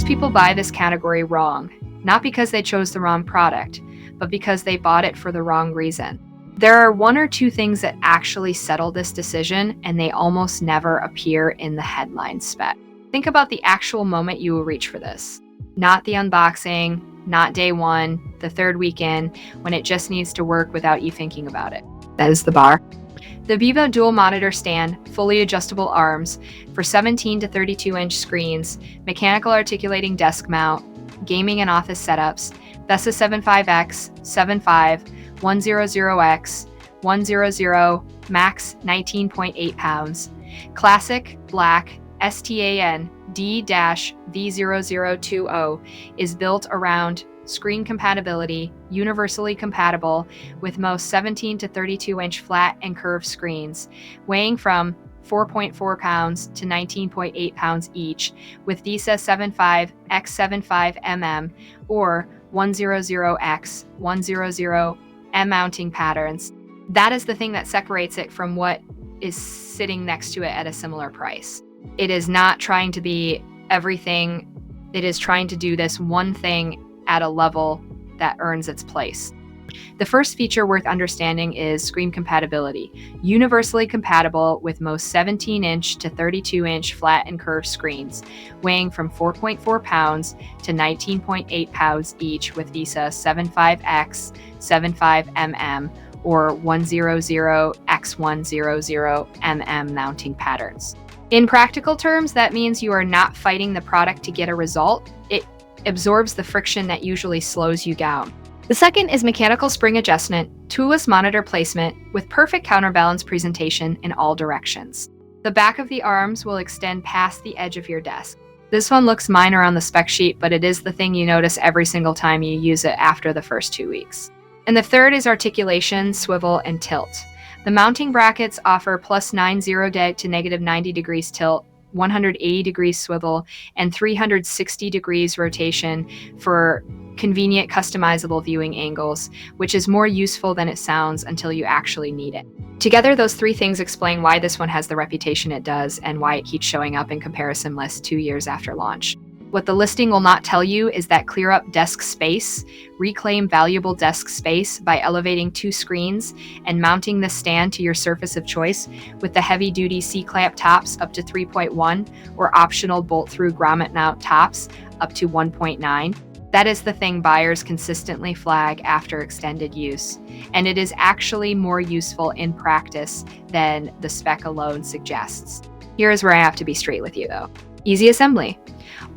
Most people buy this category wrong, not because they chose the wrong product, but because they bought it for the wrong reason. There are one or two things that actually settle this decision, and they almost never appear in the headline spec. Think about the actual moment you will reach for this. Not the unboxing, not day one, the third weekend, when it just needs to work without you thinking about it. That is the bar. The VIVO dual monitor stand, fully adjustable arms for 17 to 32 inch screens, mechanical articulating desk mount, gaming and office setups, VESA 75X, 75, 100X, 100, max 19.8 pounds. Classic, black, STAN D-V0020 is built around screen compatibility, universally compatible with most 17 to 32 inch flat and curved screens, weighing from 4.4 pounds to 19.8 pounds each, with VESA 75 x 75 mm or 100x 100 M mounting patterns. That is the thing that separates it from what is sitting next to it at a similar price. It is not trying to be everything. It is trying to do this one thing at a level that earns its place. The first feature worth understanding is screen compatibility. Universally compatible with most 17 inch to 32 inch flat and curved screens, weighing from 4.4 pounds to 19.8 pounds each, with VESA 75X 75 mm or 100x100 mm mounting patterns. In practical terms, that means you are not fighting the product to get a result. It absorbs the friction that usually slows you down. The second is mechanical spring adjustment, toolless monitor placement with perfect counterbalance presentation in all directions. The back of the arms will extend past the edge of your desk. This one looks minor on the spec sheet, but it is the thing you notice every single time you use it after the first 2 weeks. And the third is articulation, swivel, and tilt. The mounting brackets offer +90 deg to -90 degrees tilt, 180 degrees swivel, and 360 degrees rotation for convenient customizable viewing angles, which is more useful than it sounds until you actually need it. Together, those three things explain why this one has the reputation it does and why it keeps showing up in comparison lists 2 years after launch. What the listing will not tell you is that clear up desk space, reclaim valuable desk space by elevating 2 screens and mounting the stand to your surface of choice with the heavy-duty C-clamp tops up to 3.1 or optional bolt-through grommet mount tops up to 1.9. That is the thing buyers consistently flag after extended use, and it is actually more useful in practice than the spec alone suggests. Here is where I have to be straight with you though. Easy assembly.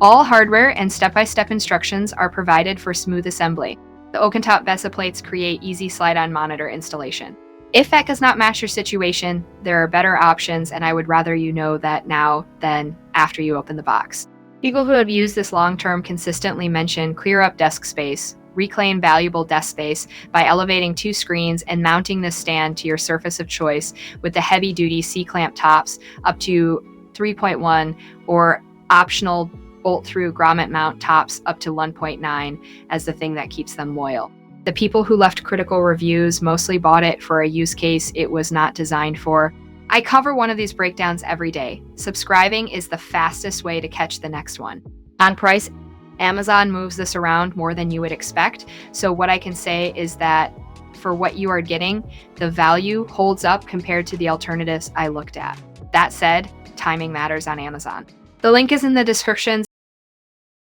All hardware and step-by-step instructions are provided for smooth assembly. The oak-and-top VESA plates create easy slide-on monitor installation. If that does not match your situation, there are better options, and I would rather you know that now than after you open the box. People who have used this long-term consistently mention clear up desk space, reclaim valuable desk space by elevating 2 screens and mounting the stand to your surface of choice with the heavy-duty C-clamp tops up to 3.1 or optional bolt-through grommet mount tops up to 1.9 as the thing that keeps them loyal. The people who left critical reviews mostly bought it for a use case it was not designed for. I cover one of these breakdowns every day. Subscribing is the fastest way to catch the next one. On price, Amazon moves this around more than you would expect. So what I can say is that for what you are getting, the value holds up compared to the alternatives I looked at. That said, timing matters on Amazon. The link is in the description.